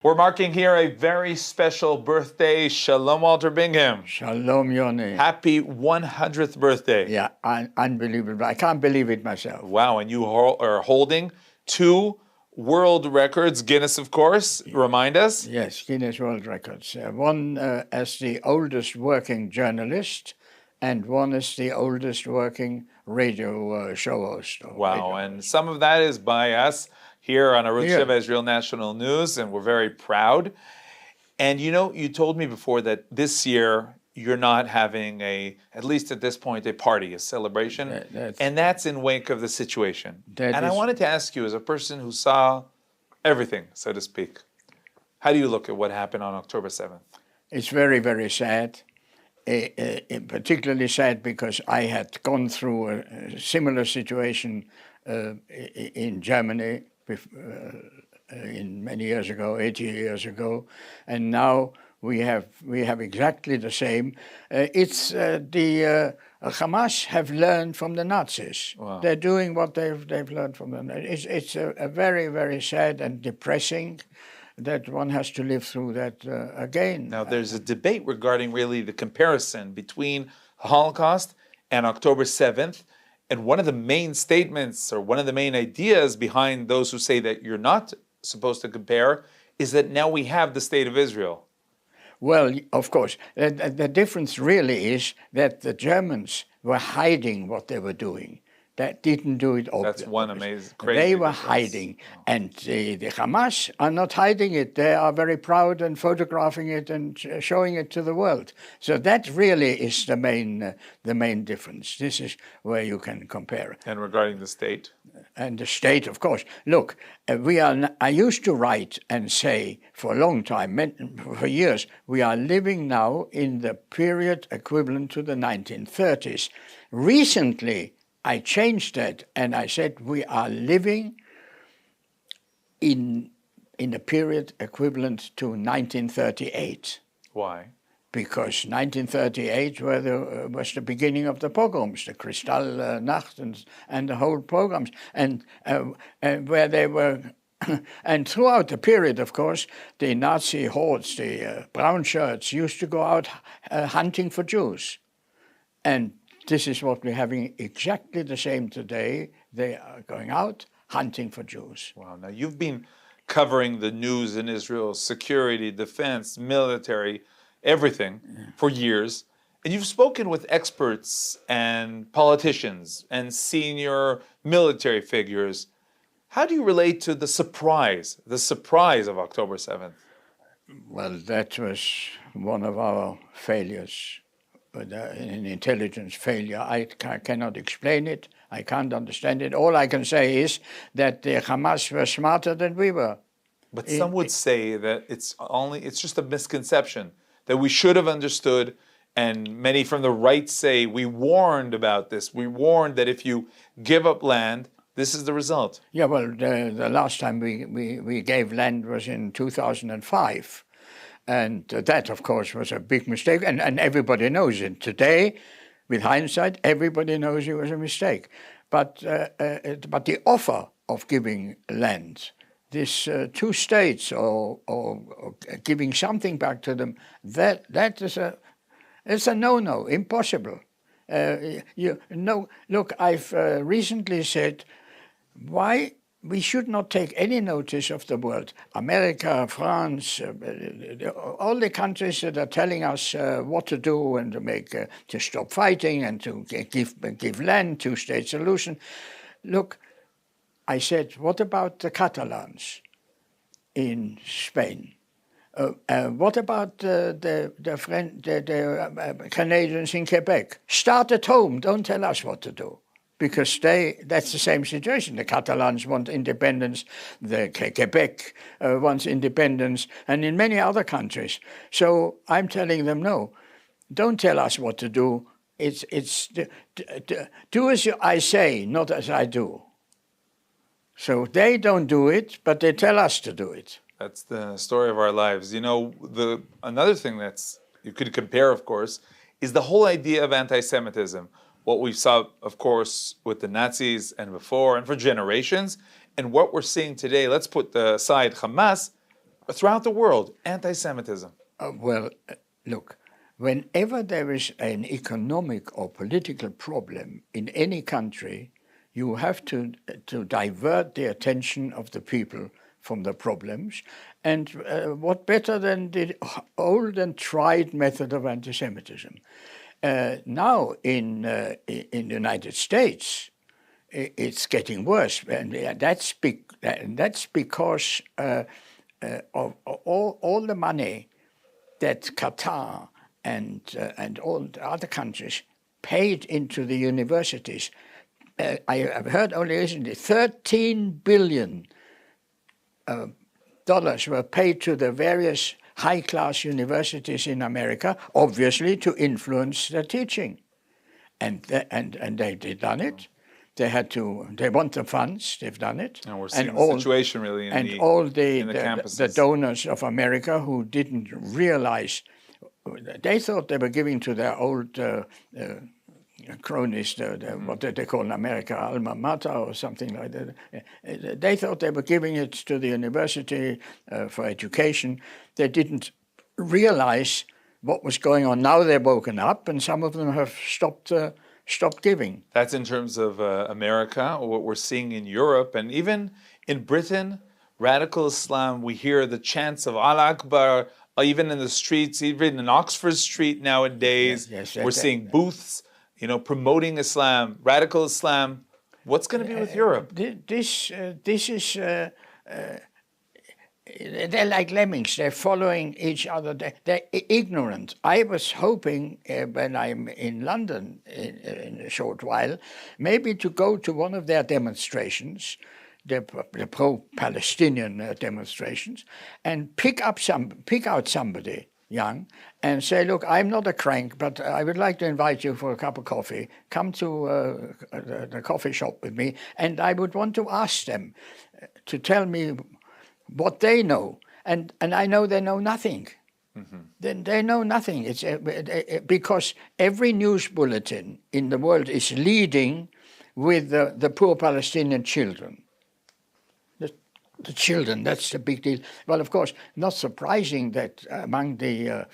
We're marking here a very special birthday. Shalom, Walter Bingham. Shalom, Yoni. Happy 100th birthday. Yeah, unbelievable. I can't believe it myself. Wow, and you are holding two world records. Guinness, of course, remind us. Yes, Guinness World Records. One as the oldest working journalist, and one is the oldest working radio show host. Wow, and some of that is by us here on ARUTZ SHEVA, Israel National News, and we're very proud. And you know, you told me before that this year you're not having at least at this point, a party, a celebration, and that's in wake of the situation. And I wanted to ask you, as a person who saw everything, so to speak, how do you look at what happened on October 7th? It's very, very sad. Particularly sad because I had gone through a similar situation in Germany in many years ago, 80 years ago, and now we have exactly the same. It's the Hamas have learned from the Nazis. Wow. They're doing what they've learned from them. It's a very, very sad and depressing that one has to live through that again. Now, there's a debate regarding really the comparison between the Holocaust and October 7th. And one of the main statements or one of the main ideas behind those who say that you're not supposed to compare is that now we have the State of Israel. Well, of course. The difference really is that the Germans were hiding what they were doing. That didn't do it openly. That's one amazing, crazy They were difference. hiding. And the Hamas are not hiding it. They are very proud and photographing it and showing it to the world. So that really is the main difference. This is where you can compare. And regarding the state? And the state, of course. Look, I used to write and say for a long time, for years, we are living now in the period equivalent to the 1930s. Recently, I changed that and I said we are living in a period equivalent to 1938. Why? Because 1938 was the beginning of the pogroms, the Kristallnacht and the whole pogroms, and where they were, and throughout the period, of course, the Nazi hordes, the brown shirts, used to go out hunting for Jews, and this is what we're having exactly the same today. They are going out hunting for Jews. Wow. Now, you've been covering the news in Israel, security, defense, military, everything for years. And you've spoken with experts and politicians and senior military figures. How do you relate to the surprise of October 7th? Well, that was one of our failures. An intelligence failure. I cannot explain it. I can't understand it. All I can say is that the Hamas were smarter than we were. But some would say that it's just a misconception, that we should have understood, and many from the right say we warned about this. We warned that if you give up land, this is the result. Yeah, well, the last time we gave land was in 2005. And that, of course, was a big mistake, and everybody knows it. Today, with hindsight, everybody knows it was a mistake. But the offer of giving land, this 2 states or giving something back to them, that is it's a no-no, impossible. Look, I've recently said, why we should not take any notice of the world. America, France, all the countries that are telling us what to do and to stop fighting and to give land, 2-state solution. Look, I said, what about the Catalans in Spain? What about the Canadians in Quebec? Start at home. Don't tell us what to do. Because that's the same situation. The Catalans want independence, the Quebec wants independence, and in many other countries. So I'm telling them, no, don't tell us what to do. Do as I say, not as I do. So they don't do it, but they tell us to do it. That's the story of our lives. You know, another thing you could compare, of course, is the whole idea of anti-Semitism. What we saw, of course, with the Nazis and before, and for generations, and what we're seeing today. Let's put aside Hamas, throughout the world, anti-Semitism. Look, whenever there is an economic or political problem in any country, you have to divert the attention of the people from the problems. And what better than the old and tried method of anti-Semitism? Now in the United States, it's getting worse, and that's because of all the money that Qatar and all the other countries paid into the universities. I have heard only recently $13 billion were paid to the various high-class universities in America, obviously to influence their teaching, and they've done it. They want the funds. They've done it. And we're seeing the situation really in the campuses. The donors of America who didn't realize, they thought they were giving to their old cronies, what they call in America, alma mater or something like that. They thought they were giving it to the university for education. They didn't realize what was going on. Now they're woken up, and some of them have stopped giving. That's in terms of America, or what we're seeing in Europe, and even in Britain, radical Islam, we hear the chants of Allah Akbar, even in the streets, even in Oxford Street nowadays. Yes, we're seeing booths, promoting Islam, radical Islam. What's going to be with Europe? This is... they're like lemmings. They're following each other. They're ignorant. I was hoping when I'm in London in a short while, maybe to go to one of their demonstrations, the pro-Palestinian demonstrations, and pick out somebody young and say, look, I'm not a crank, but I would like to invite you for a cup of coffee. Come to the coffee shop with me, and I would want to ask them to tell me what they know, and I know they know nothing. Then they know nothing. It's because every news bulletin in the world is leading with the poor Palestinian children. The children, that's the big deal. Well, of course, not surprising that among the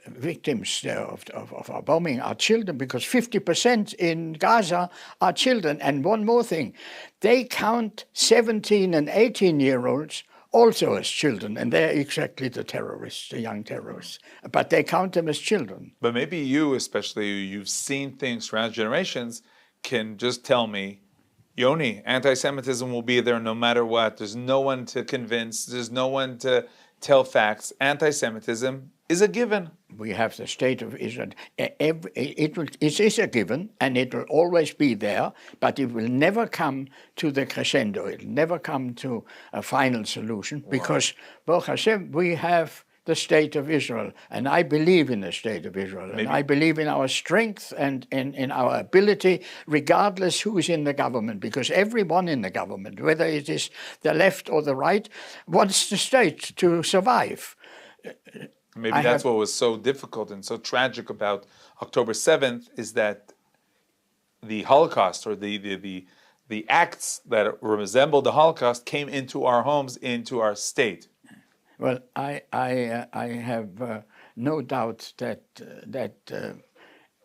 victims of our bombing are children, because 50% in Gaza are children. And one more thing, they count 17 and 18-year-olds also as children, and they're exactly the terrorists, the young terrorists. But they count them as children. But maybe you, especially, you've seen things throughout generations, can just tell me, Yoni, anti-Semitism will be there no matter what. There's no one to convince. There's no one to tell facts. Anti-Semitism is a given. We have the state of Israel. It is a given, and it will always be there, but it will never come to the crescendo. It will never come to a final solution, because, Baruch Hashem, we have the state of Israel, and I believe in the state of Israel, and I believe in our strength and in our ability, regardless who is in the government, because everyone in the government, whether it is the left or the right, wants the state to survive. Maybe that's what was so difficult and so tragic about October 7th, is that the Holocaust, or the acts that resembled the Holocaust, came into our homes, into our state. Well, I have no doubt that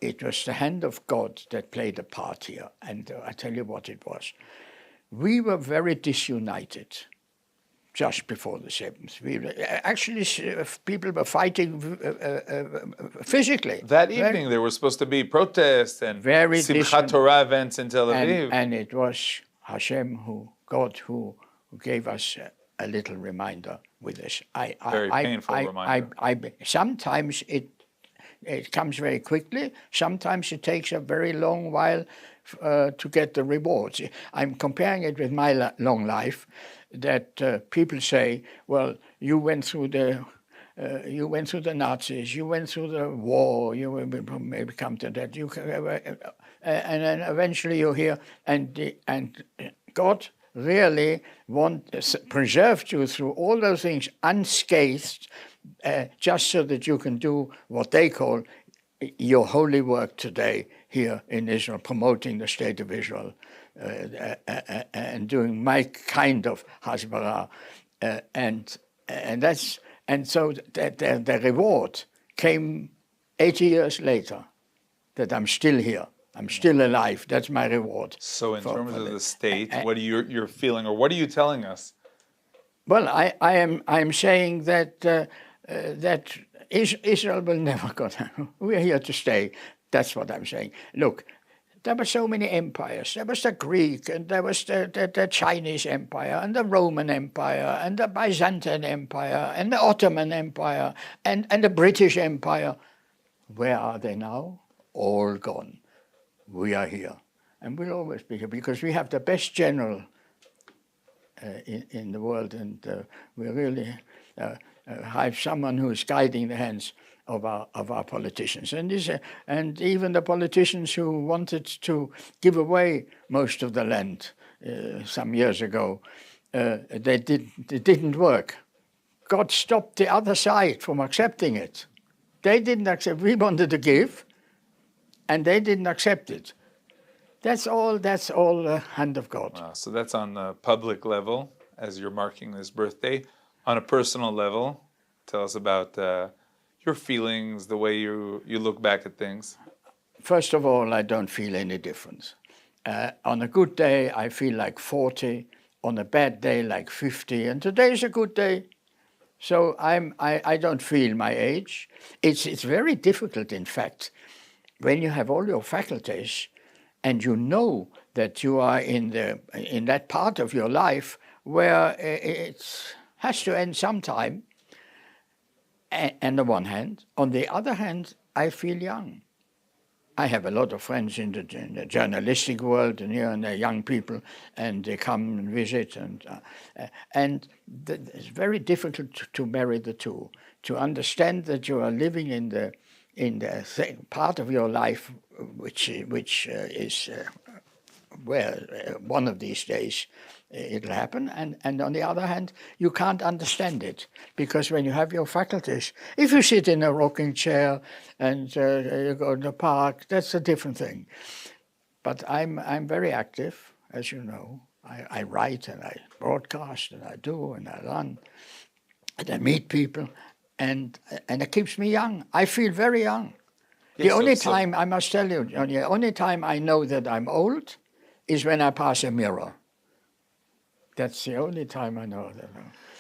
it was the hand of God that played a part here, and I tell you what it was. We were very disunited just before the 7th. Actually, people were fighting physically. That evening, there were supposed to be protests and Simchat Torah events in Tel Aviv. And it was Hashem, God, who gave us a little reminder with this. Very painful reminder. Sometimes it comes very quickly. Sometimes it takes a very long while to get the rewards. I'm comparing it with my long life, that people say, well, you went through the Nazis, you went through the war, you maybe come to that, and then eventually you're here, and God really preserved you through all those things unscathed, just so that you can do what they call your holy work today here in Israel, promoting the state of Israel. and doing my kind of hasbara, and so the reward came 80 years later, that I'm still here. I'm still alive. That's my reward. So in terms of the state, what are you're feeling, or what are you telling us? Well, I am saying that that Israel will never go down. We're here to stay. That's what I'm saying. Look, there were so many empires. There was the Greek, and there was the Chinese Empire, and the Roman Empire, and the Byzantine Empire, and the Ottoman Empire, and the British Empire. Where are they now? All gone. We are here, and we'll always be here because we have the best general in the world, and we really have someone who is guiding the hands of our politicians, and even the politicians who wanted to give away most of the land some years ago, it didn't work. God stopped the other side from accepting it. They didn't accept. We wanted to give, and they didn't accept it. That's all the hand of God. Wow, so that's on the public level, as you're marking this birthday. On a personal level, tell us about your feelings, the way you look back at things. First of all, I don't feel any difference. On a good day, I feel like 40. On a bad day, like 50. And today is a good day. So I don't feel my age. It's very difficult, in fact, when you have all your faculties and you know that you are in that part of your life where it has to end sometime, on the one hand. On the other hand, I feel young. I have a lot of friends in the journalistic world, and they're young people, and they come and visit, and it's very difficult to marry the two, to understand that you are living in the part of your life which is where one of these days it'll happen, and on the other hand, you can't understand it, because when you have your faculties, if you sit in a rocking chair and you go to the park, that's a different thing. But I'm very active, as you know. I write and I broadcast and I do and I run and I meet people, and it keeps me young. I feel very young. The only time, I must tell you, the only time I know that I'm old is when I pass a mirror. That's the only time I know that.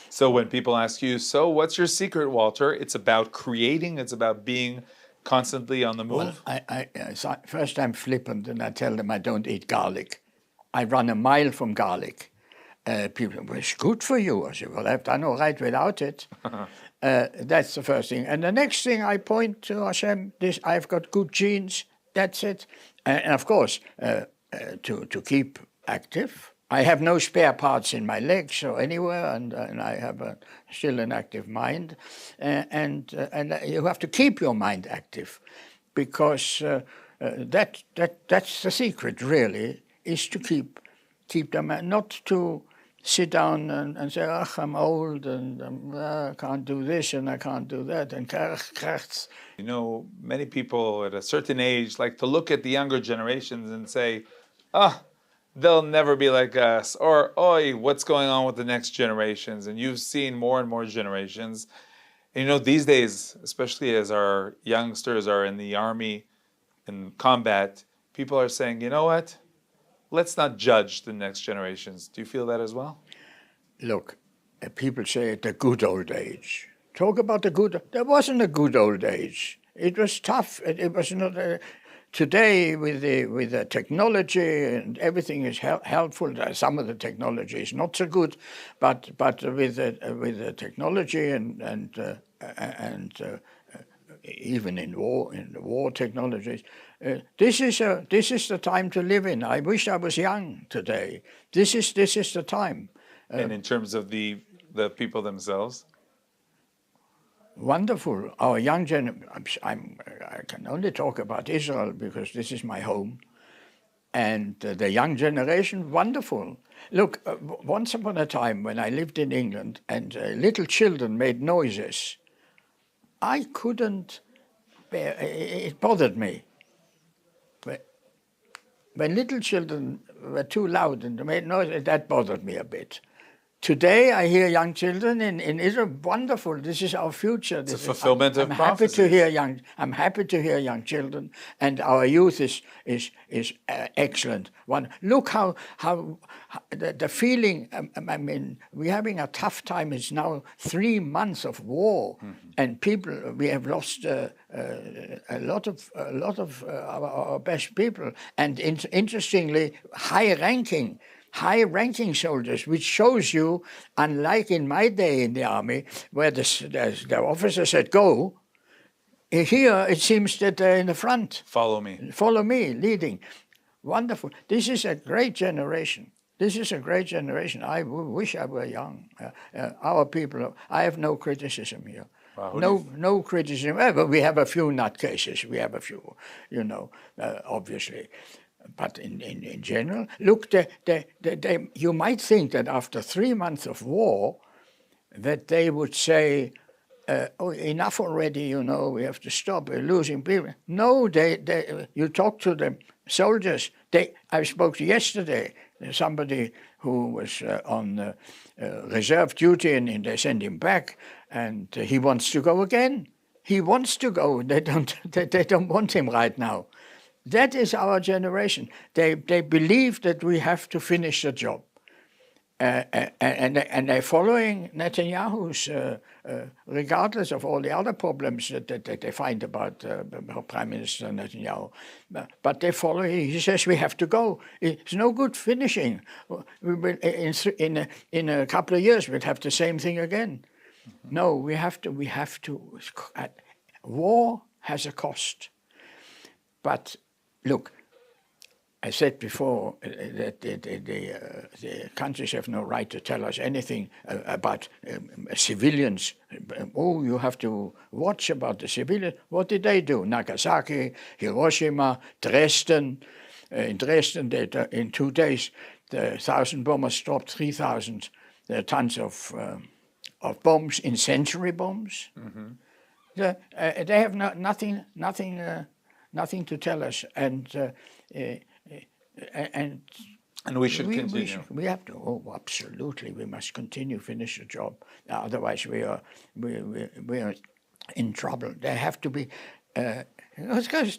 So when people ask you, so what's your secret, Walter? It's about creating, it's about being constantly on the move? Well, first I'm flippant and I tell them I don't eat garlic. I run a mile from garlic. People say, well, it's good for you. I say, well, I've done all right without it. That's the first thing. And the next thing I point to Hashem, I've got good genes, that's it. And of course, to keep active. I have no spare parts in my legs or anywhere, and I have still an active mind. And you have to keep your mind active, because that's the secret, really, is to keep them, not to sit down and say, I'm old and I can't do this and I can't do that, and You know, many people at a certain age like to look at the younger generations and say, they'll never be like us, or, oi, what's going on with the next generations? And you've seen more and more generations. And, you know, these days, especially as our youngsters are in the army, in combat, people are saying, you know what? Let's not judge the next generations. Do you feel that as well? Look, people say the good old age. Talk about the good. There wasn't a good old age. It was tough. It was not. Today, with the technology and everything is helpful. Some of the technology is not so good, but with the technology and even in the war technologies, this is the time to live in. I wish I was young today. This is the time. And in terms of the people themselves? Wonderful. Our young generation, I can only talk about Israel because this is my home. And the young generation, wonderful. Look, once upon a time when I lived in England and little children made noises, I couldn't bear it. It bothered me. When little children were too loud and made noise. That bothered me a bit. Today, I hear young children in Israel. Wonderful! This is our future. It's a fulfillment of prophecies. I'm happy to hear young children, and our youth is excellent. Look how the feeling. I mean, we're having a tough time. It's now 3 months of war, and we have lost a lot of our best people, and interestingly, high-ranking soldiers, which shows you, unlike in my day in the army, where the officer said, go, here it seems that they're in the front. Follow me. Follow me, leading. Wonderful. This is a great generation. I wish I were young. Our people, I have no criticism here. Wow, no criticism. But we have a few nutcases. We have a few, obviously. But in general, look, you might think that after 3 months of war, that they would say, oh, enough already, we have to stop, we're losing people. No, you talk to the soldiers. I spoke to yesterday, somebody who was on reserve duty, and they sent him back, and he wants to go again. He wants to go. They don't want him right now. That is our generation. They believe that we have to finish the job. And they're following Netanyahu's, regardless of all the other problems that they find about Prime Minister Netanyahu. But they follow, he says we have to go. It's no good finishing. We will, in a couple of years, we'll have the same thing again. No, we have to. War has a cost. But look, I said before that the countries have no right to tell us anything about civilians. Oh, you have to watch about the civilians. What did they do? Nagasaki, Hiroshima, Dresden. In Dresden, in 2 days, the 1,000 bombers dropped 3,000 tons of bombs, incendiary bombs. They have nothing to tell us, and we should continue. We have to. Oh, absolutely, we must continue, finish the job. Otherwise, we are in trouble. There have to be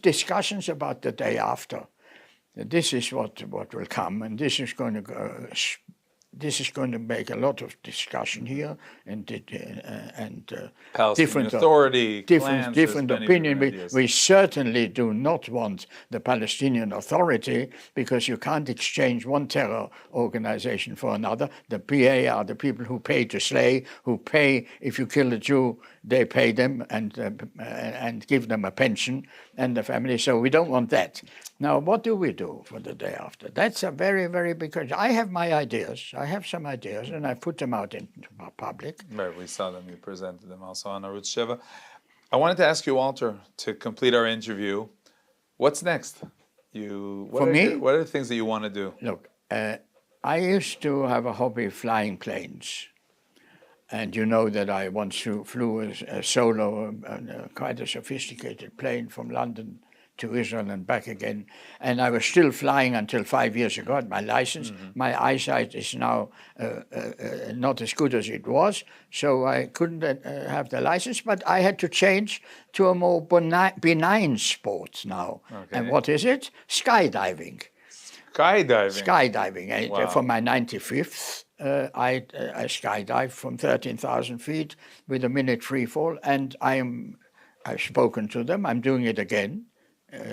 discussions about the day after. This is what will come, and this is going to go. This is going to make a lot of discussion here, and Palestinian Authority, different opinion. We certainly do not want the Palestinian Authority, because you can't exchange one terror organization for another. The PA are the people who pay to slay, who pay if you kill a Jew, they pay them and give them a pension and the family. So we don't want that. Now, what do we do for the day after? That's a very, very big question. I have my ideas. I have some ideas, and I put them out into public. Right, we saw them. You presented them also on ARUTZ SHEVA. I wanted to ask you, Walter, to complete our interview, what's next? What are the things that you want to do? Look, I used to have a hobby flying planes. And you know that I once flew a solo, quite a sophisticated plane from London to Israel and back again. And I was still flying until 5 years ago. I got my license. My eyesight is now not as good as it was, so I couldn't have the license. But I had to change to a more benign sport now. Okay. And what is it? Skydiving. Skydiving. Wow. For my 95th, I skydived from 13,000 feet with a minute free fall, and I've spoken to them. I'm doing it again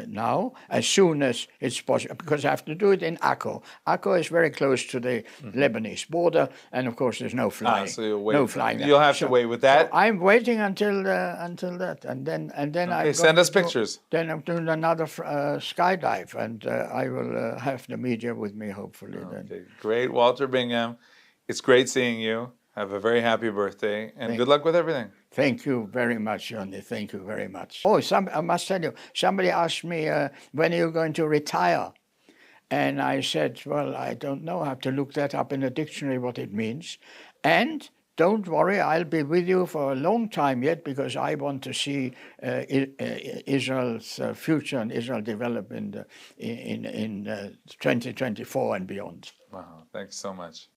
now, as soon as it's possible, because I have to do it in Akko. Akko is very close to the Lebanese border, and of course there's no flying. So you'll flying. You'll have to wait with that. So I'm waiting until that, and then okay, send us pictures. Then I'm doing another skydive, and I will have the media with me, hopefully. Okay, then. Great, Walter Bingham. It's great seeing you. Have a very happy birthday, and good luck with everything. Thank you very much, Johnny. Thank you very much. Oh, I must tell you, somebody asked me, when are you going to retire? And I said, well, I don't know. I have to look that up in a dictionary, what it means. And don't worry, I'll be with you for a long time yet, because I want to see Israel's future and Israel develop in 2024 and beyond. Wow, thanks so much.